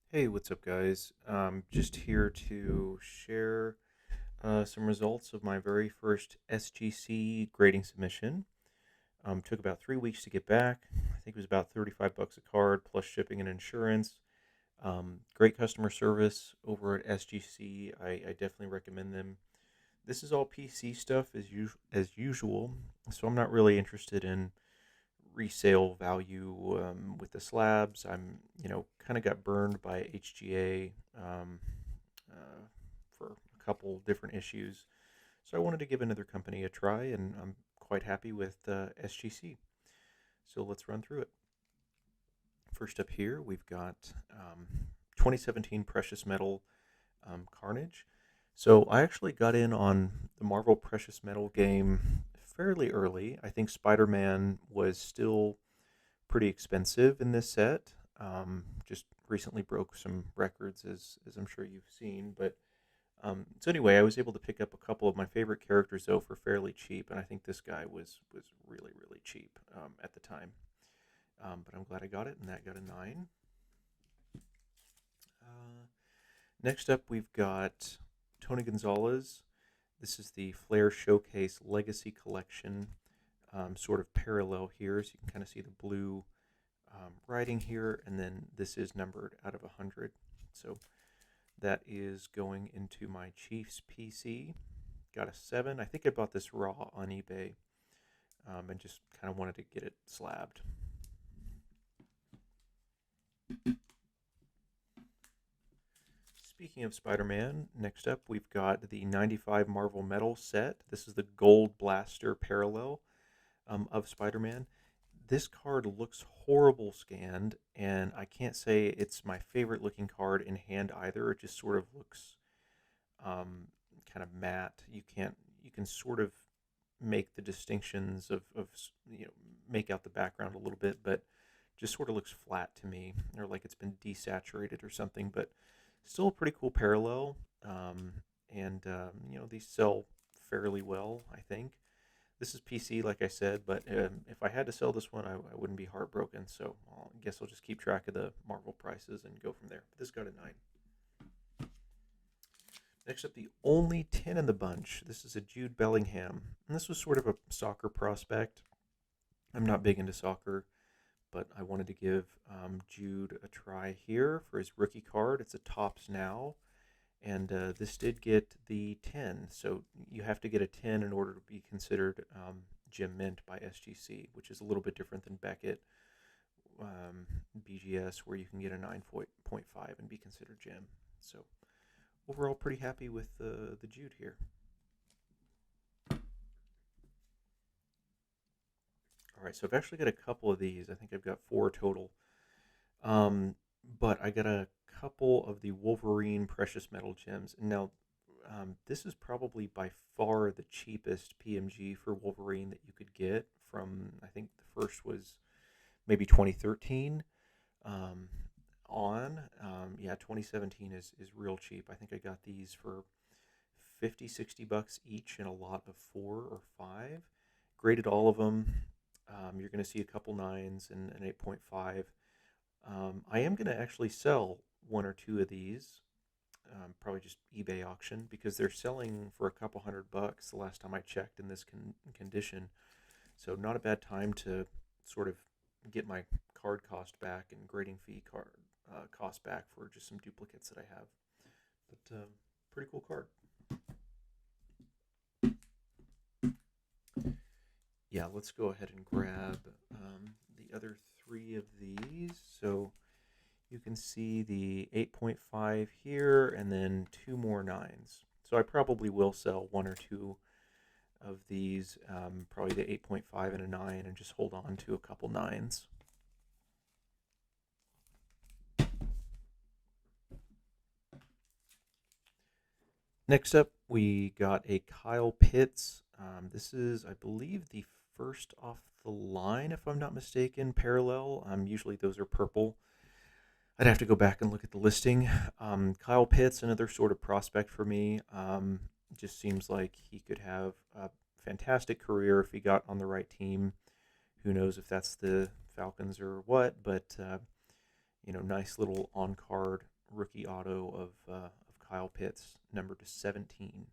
Hey, what's up, guys? Just here to share some results of my very first SGC grading submission. Took about 3 weeks to get back. I think it was about 35 bucks a card plus shipping and insurance. Great customer service over at SGC. I definitely recommend them. This is all PC stuff as usual, so I'm not really interested in resale value with the slabs. Kind of got burned by HGA uh, for a couple different issues. So I wanted to give another company a try, and I'm quite happy with SGC. So let's run through it. First up here, we've got 2017 Precious Metal Carnage. So I actually got in on the Marvel Precious Metal game fairly early. I think Spider-Man was still pretty expensive in this set. Just recently broke some records, as I'm sure you've seen. So anyway, I was able to pick up a couple of my favorite characters though for fairly cheap, and I think this guy was really cheap at the time. But I'm glad I got it, and that got a 9. Uh, Next up, we've got Tony Gonzalez. This is the Flair Showcase Legacy Collection, sort of parallel here, so you can kind of see the blue writing here, and then this is numbered out of 100. So that is going into my Chiefs PC. Got a 7. I think I bought this raw on eBay and just kind of wanted to get it slabbed. Speaking of Spider-Man, next up we've got the 95 Marvel Metal set. This is the Gold Blaster parallel of Spider-Man. This card looks horrible scanned, and I can't say it's my favorite looking card in hand either. It just sort of looks kind of matte. You can sort of make the distinctions of make out the background a little bit, but just sort of looks flat to me, or like it's been desaturated or something. But still a pretty cool parallel, and these sell fairly well, I think. This is PC, like I said, but if I had to sell this one, I wouldn't be heartbroken. So I guess I'll just keep track of the Marvel prices and go from there. But this got a 9. Next up, the only 10 in the bunch. This is a Jude Bellingham. And this was sort of a soccer prospect. I'm not big into soccer, but I wanted to give Jude a try here for his rookie card. It's a Tops Now. And this did get the 10. So you have to get a 10 in order to be considered Gem Mint by SGC, which is a little bit different than Beckett BGS, where you can get a 9.5 and be considered Gem. So overall, pretty happy with the Jude here. All right, so I've actually got a couple of these. I think I've got 4 total. Um, but I got a couple of the Wolverine precious metal gems. Now, this is probably by far the cheapest PMG for Wolverine that you could get from, I think the first was maybe 2013 um, on. Yeah, 2017 is real cheap. I think I got these for 50, 60 bucks each in a lot of 4 or 5. Graded all of them. You're going to see a couple 9s and an 8.5. I am going to actually sell 1 or 2 of these, probably just eBay auction, because they're selling for a couple $100 the last time I checked in this condition. So not a bad time to sort of get my card cost back and grading fee card cost back for just some duplicates that I have. But pretty cool card. Yeah, let's go ahead and grab the other 3 of these. So you can see the 8.5 here and then 2 more 9s. So I probably will sell 1 or 2 of these, probably the 8.5 and a 9, and just hold on to a couple 9s. Next up, we got a Kyle Pitts. This is, I believe, the first off the line, if I'm not mistaken, parallel. Usually those are purple. I'd have to go back and look at the listing. Kyle Pitts, another sort of prospect for me. Just seems like he could have a fantastic career if he got on the right team. Who knows if that's the Falcons or what? But nice little on card rookie auto of Kyle Pitts, numbered to 17.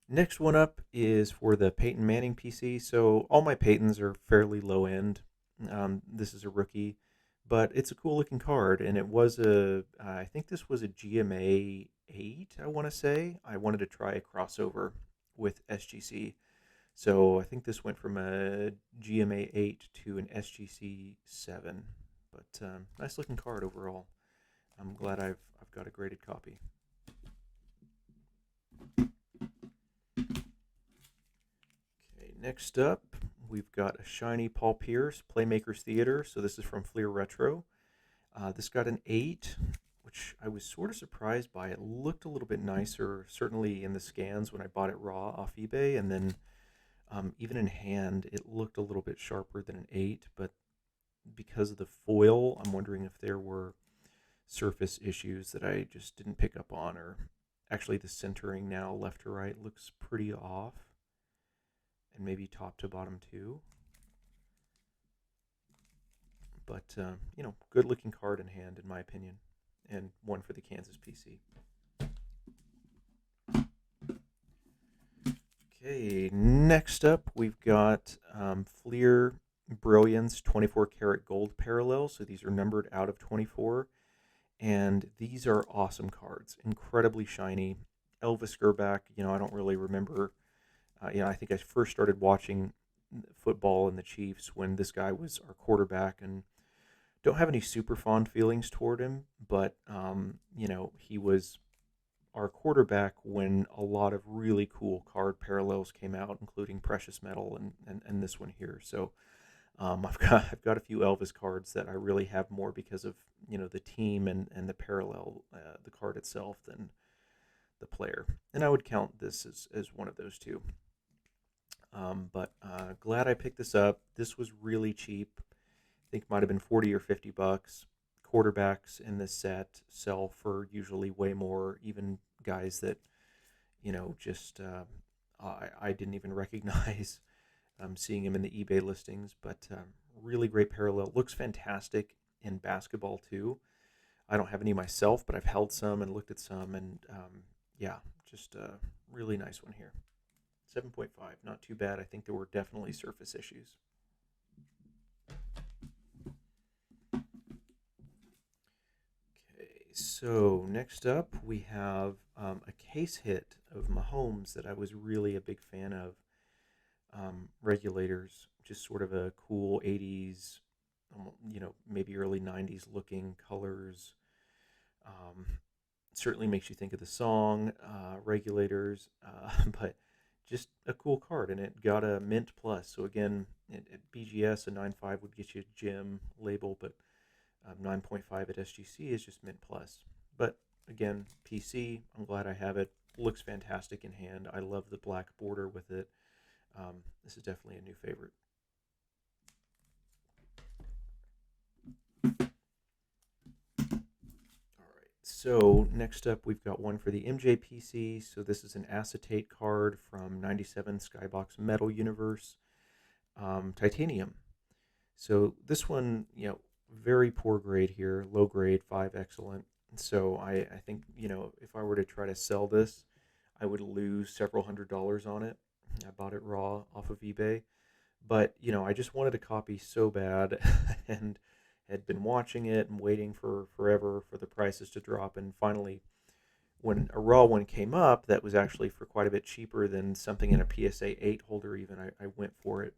Next one up is for the Peyton Manning PC. So all my Peytons are fairly low end. This is a rookie, but it's a cool looking card, and it was I think this was a GMA 8. I want to say I wanted to try a crossover with SGC. So I think this went from a GMA 8 to an SGC 7, but nice looking card overall. I'm glad I've got a graded copy. Okay, next up we've got a shiny Paul Pierce Playmakers Theater. So this is from Fleer Retro. This got an 8, which I was sort of surprised by. It looked a little bit nicer, certainly in the scans when I bought it raw off eBay, and then even in hand, it looked a little bit sharper than an 8, but because of the foil, I'm wondering if there were surface issues that I just didn't pick up on, or actually the centering now left to right looks pretty off, and maybe top to bottom too. But, good looking card in hand, in my opinion, and one for the Kansas PC. Okay, next up we've got Fleer Brilliance 24 karat gold parallel. So these are numbered out of 24. And these are awesome cards, incredibly shiny. Elvis Gerback, I don't really remember. I think I first started watching football and the Chiefs when this guy was our quarterback, and don't have any super fond feelings toward him, but, he was our quarterback when a lot of really cool card parallels came out, including Precious Metal and this one here. So I've got a few Elvis cards that I really have more because of the team and the parallel, the card itself, than the player. And I would count this as one of those two. But glad I picked this up. This was really cheap. I think might have been 40 or $50. Quarterbacks in this set sell for usually way more. Even guys that just I didn't even recognize. Seeing him in the eBay listings, but really great parallel. Looks fantastic in basketball too. I don't have any myself, but I've held some and looked at some, and yeah, just a really nice one here. 7.5, not too bad. I think there were definitely surface issues. Okay, so next up we have a case hit of Mahomes that I was really a big fan of. Regulators, just sort of a cool 80s, maybe early 90s looking colors. Um, Certainly makes you think of the song Regulators, but just a cool card. And it got a Mint Plus. So again, at BGS, a 9.5 would get you a gem label, but 9.5 at SGC is just Mint Plus. But again, PC, I'm glad I have it. Looks fantastic in hand. I love the black border with it. This is definitely a new favorite. All right. So next up, we've got one for the MJPC. So this is an acetate card from 97 Skybox Metal Universe, Titanium. So this one, very poor grade here, low grade, 5 excellent. So I think, if I were to try to sell this, I would lose several $100s on it. I bought it raw off of eBay. But, I just wanted a copy so bad and had been watching it and waiting for forever for the prices to drop. And finally, when a raw one came up that was actually for quite a bit cheaper than something in a PSA 8 holder, even, I went for it.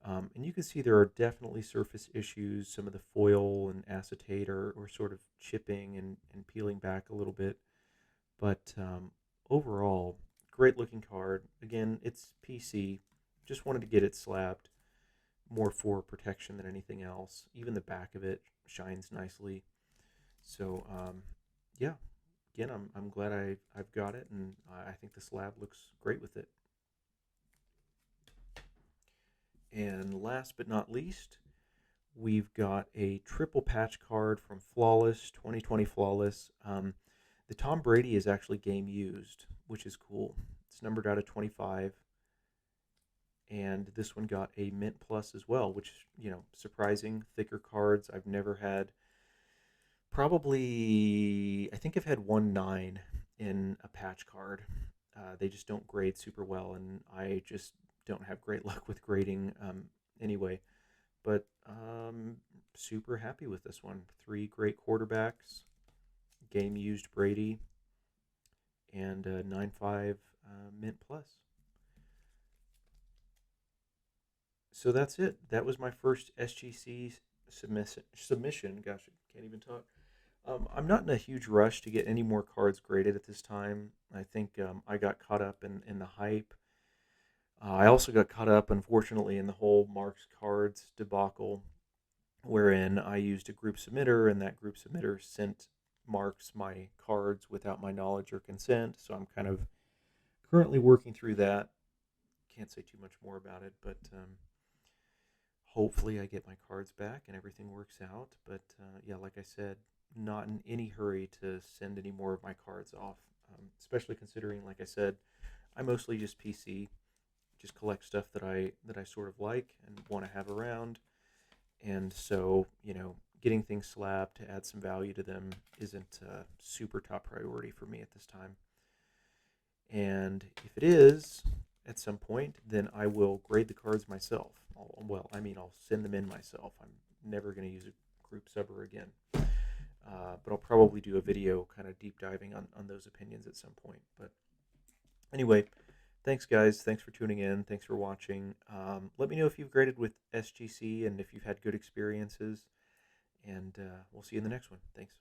And you can see there are definitely surface issues. Some of the foil and acetate are sort of chipping and peeling back a little bit. But overall, great looking card. Again, it's PC. Just wanted to get it slabbed more for protection than anything else. Even the back of it shines nicely. So, yeah, again, I'm glad I've got it, and I think the slab looks great with it. And last but not least, we've got a triple patch card from Flawless, 2020 Flawless. The Tom Brady is actually game used, which is cool. It's numbered out of 25. and this one got a Mint Plus as well, which, surprising, thicker cards. I've never had, probably, I think I've had 1 9 in a patch card. They just don't grade super well, and I just don't have great luck with grading anyway. But super happy with this one. 3 great quarterbacks, game used Brady, and 9.5 Mint Plus. So that's it. That was my first SGC submission. Gosh, I can't even talk. I'm not in a huge rush to get any more cards graded at this time. I think I got caught up in the hype. I also got caught up, unfortunately, in the whole Mark's Cards debacle, wherein I used a group submitter, and that group submitter sent Marks my cards without my knowledge or consent. So I'm kind of currently working through that. Can't say too much more about it, but hopefully I get my cards back and everything works out. But yeah, like I said, not in any hurry to send any more of my cards off, especially considering, like I said, I mostly just PC, just collect stuff that I sort of like and want to have around. And so, getting things slabbed to add some value to them isn't a super top priority for me at this time. And if it is at some point, then I will grade the cards myself. I'll send them in myself. I'm never going to use a group subber again. But I'll probably do a video kind of deep diving on those opinions at some point. But anyway, thanks, guys. Thanks for tuning in. Thanks for watching. Let me know if you've graded with SGC and if you've had good experiences. And we'll see you in the next one. Thanks.